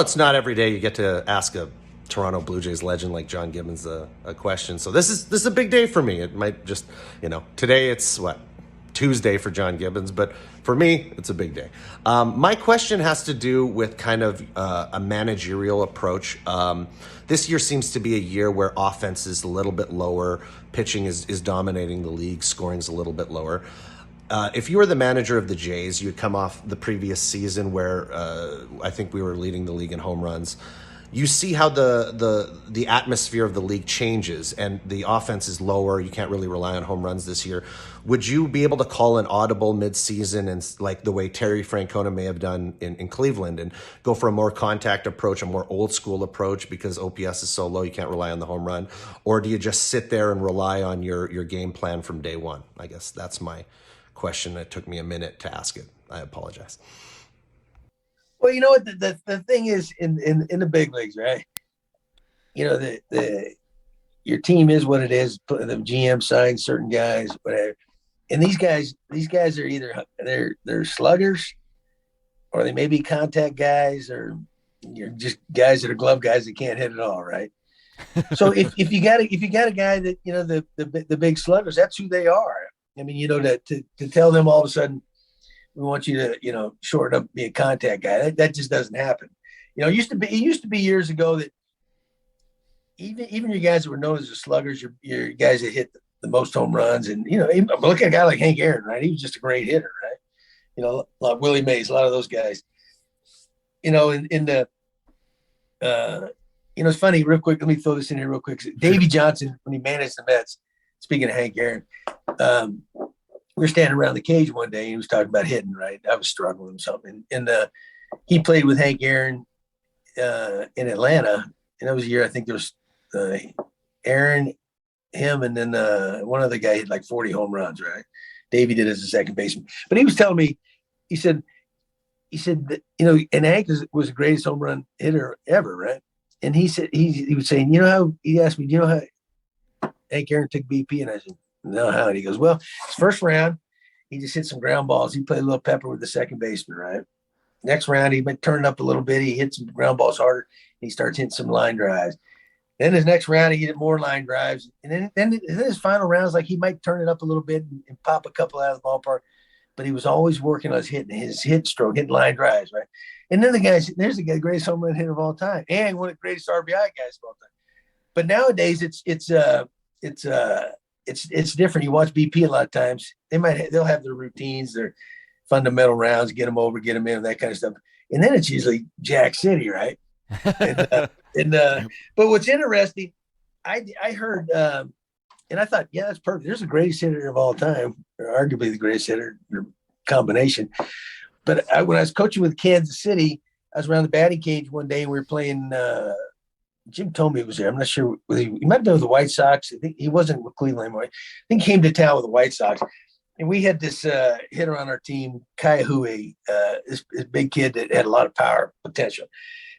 It's not every day you get to ask a Toronto Blue Jays legend like John Gibbons a question. So this is a big day for me. It might just, today it's what, Tuesday for John Gibbons, but for me, it's a big day. My question has to do with kind of a managerial approach. This year seems to be a year where offense is a little bit lower, pitching is dominating the league, scoring is a little bit lower. If you were the manager of the Jays, you would come off the previous season where I think we were leading the league in home runs. You see how the atmosphere of the league changes and the offense is lower. You can't really rely on home runs this year. Would you be able to call an audible midseason and like the way Terry Francona may have done in Cleveland and go for a more contact approach, a more old school approach because OPS is so low you can't rely on the home run? Or do you just sit there and rely on your game plan from day one? I guess that's my question. It took me a minute to ask it. I apologize. Well, you know what the thing is in the big leagues, right? You know, the your team is what it is. The GM signs certain guys, whatever. And these guys are either they're sluggers, or they may be contact guys, or you're just guys that are glove guys that can't hit at all, right? So if you got a guy that the big sluggers, that's who they are. I mean, to tell them all of a sudden, we want you to, shorten up, be a contact guy. That just doesn't happen. It used to be years ago that even your guys that were known as the sluggers, your guys that hit the most home runs, and look at a guy like Hank Aaron, right? He was just a great hitter, right? Like Willie Mays, a lot of those guys. It's funny, real quick. Let me throw this in here real quick. Davey Johnson, when he managed the Mets, speaking of Hank Aaron, we were standing around the cage one day and he was talking about hitting, right? I was struggling with something. And he played with Hank Aaron in Atlanta. And that was a year, I think there was Aaron, him, and then one other guy hit like 40 home runs, right? Davey did as a second baseman. But he was telling me, he said that, and Hank was the greatest home run hitter ever, right? And he said, he was saying, he asked me, how Hank Aaron took BP? And I said, no, how? And he goes, well, his first round, he just hit some ground balls. He played a little pepper with the second baseman, right? Next round, he been turning up a little bit. He hit some ground balls harder. He starts hitting some line drives. Then his next round, he hit more line drives. And then his final rounds, like he might turn it up a little bit and pop a couple out of the ballpark. But he was always working on his hit stroke, hitting line drives, right? And then there's the greatest home run hitter of all time, and one of the greatest RBI guys of all time. But nowadays, it's different. You watch BP a lot of times. They'll have their routines, their fundamental rounds, get them over, get them in, that kind of stuff. And then it's usually Jack City, right? But what's interesting, I heard, and I thought, yeah, that's perfect. There's the greatest hitter of all time, or arguably the greatest hitter combination. But when I was coaching with Kansas City, I was around the batting cage one day and we were playing. Jim told me he was there. I'm not sure. He might have been with the White Sox. I think he wasn't with Cleveland anymore. I think he came to town with the White Sox. And we had this hitter on our team, Kai Hui, this big kid that had a lot of power potential.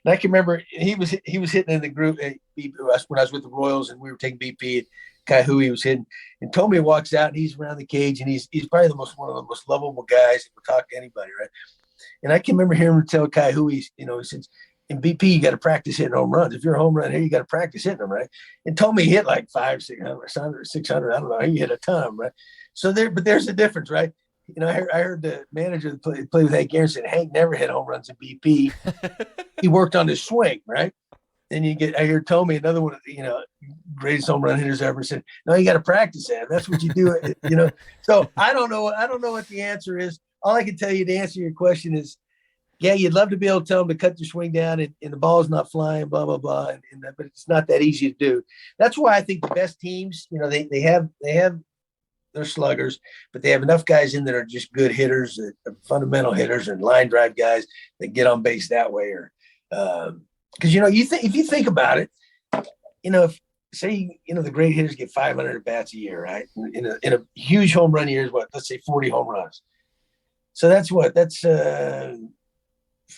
And I can remember he was hitting in the group when I was with the Royals and we were taking BP. Kai Hui was hitting. And Tommy walks out and he's around the cage and he's probably one of the most lovable guys that would talk to anybody, right? And I can remember hearing him tell Kai Hui, he says, in BP, you got to practice hitting home runs. If you're a home run hitter, you got to practice hitting them, right? And told me he hit like 500, 600. I don't know. He hit a ton, right? So there's a difference, right? I heard the manager that played with Hank Aaron said Hank never hit home runs in BP. He worked on his swing, right? And I hear Tommy, another one, greatest home run hitters ever, said, no, you got to practice that. That's what you do, So I don't know what the answer is. All I can tell you to answer your question is, yeah, you'd love to be able to tell them to cut their swing down and the ball's not flying, blah, blah, blah. But it's not that easy to do. That's why I think the best teams, they have their sluggers, but they have enough guys in that are just good hitters, fundamental hitters and line drive guys that get on base that way. Or because, if you think about it, if say, the great hitters get 500 at bats a year, right? In a huge home run year is what? Let's say 40 home runs. So that's what? That's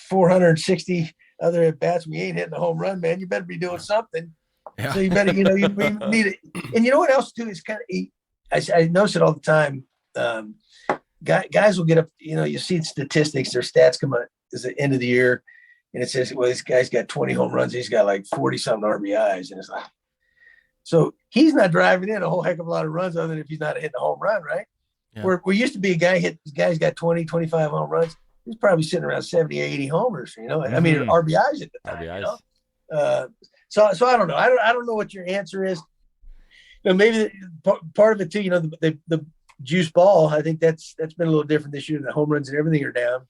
460 other at bats. We ain't hitting a home run, man. You better be doing something. Yeah. So you better, you need it. And you know what else too is kind of, I notice it all the time. Guys will get up, you see statistics, their stats come out at the end of the year. and it says, well, this guy's got 20 home runs. He's got like 40 something RBIs. And it's like, so he's not driving in a whole heck of a lot of runs other than if he's not hitting a home run, right? Yeah. Where we used to be a guy's got 20, 25 home runs. He's probably sitting around 70, 80 homers, you know? I mean, RBIs at the time, RBIs. you know? So I don't know. I don't know what your answer is. You know, maybe part of it too, you know, the juice ball, I think that's been a little different this year. The home runs and everything are down.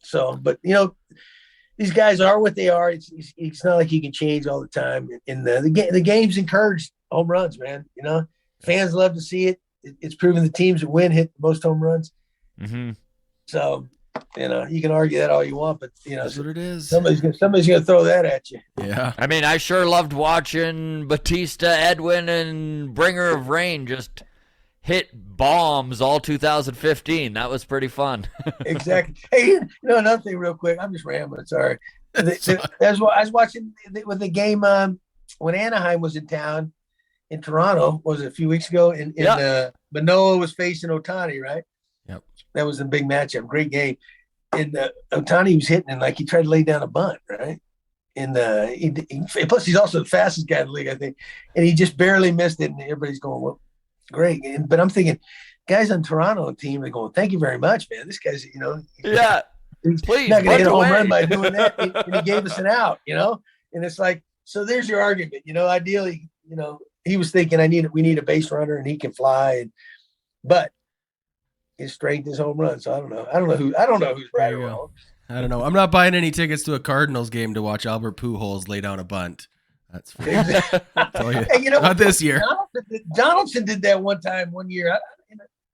So, but you know, these guys are what they are. It's not like you can change all the time. And the games encourage home runs, man. You know, fans love to see it. It's proven the teams that win hit the most home runs. Mm-hmm. So, you know, you can argue that all you want, but you know, That's what it is. somebody's gonna throw that at you. Yeah. I mean, I sure loved watching Batista, Edwin, and Bringer of Rain just hit bombs all 2015. That was pretty fun. Exactly. Hey, you know, another thing real quick. I'm just rambling. Sorry. I was watching with the game when Anaheim was in town in Toronto, was it a few weeks ago? And Manoah was facing Ohtani, right? Yep. That was a big matchup. Great game. And Ohtani was hitting, and like he tried to lay down a bunt, right? And plus he's also the fastest guy in the league, I think. And he just barely missed it, and everybody's going, well, great. But I'm thinking, guys on Toronto team, they're going, thank you very much, man. This guy's, you know, he's please, not going to hit a home away. run by doing that. And he gave us an out, you know? And it's like, so there's your argument, you know, ideally, you know, he was thinking we need a base runner and he can fly. But his strength is home run. So I don't know who's right or wrong. I don't know. I'm not buying any tickets to a Cardinals game to watch Albert Pujols lay down a bunt. That's for Hey, you know, not this year. Donaldson did that one year.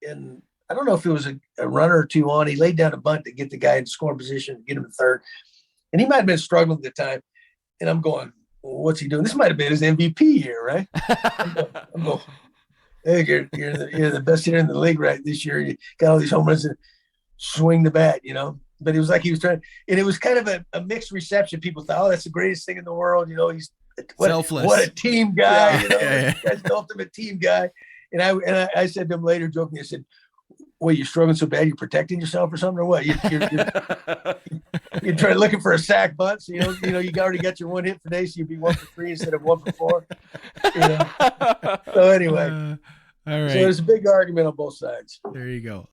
And I don't know if it was a runner or two on. He laid down a bunt to get the guy in scoring position, get him to third. And he might have been struggling at the time. And I'm going, well, what's he doing? This might have been his MVP year, right? I'm going, hey, you're the best hitter in the league right this year. You got all these home runs and swing the bat, you know. But it was like he was trying, and it was kind of a mixed reception. People thought, oh, that's the greatest thing in the world. You know, he's selfless. What a team guy, Yeah. you know, Yeah. That's the ultimate team guy. And I said to him later, joking, I said, well, you're struggling so bad, you're protecting yourself or something, or what? You're trying looking for a sack bunt, so you already got your one hit for day, so you'd be 1 for 3 instead of 1 for 4. You know? So anyway, all right. so there's a big argument on both sides. There you go.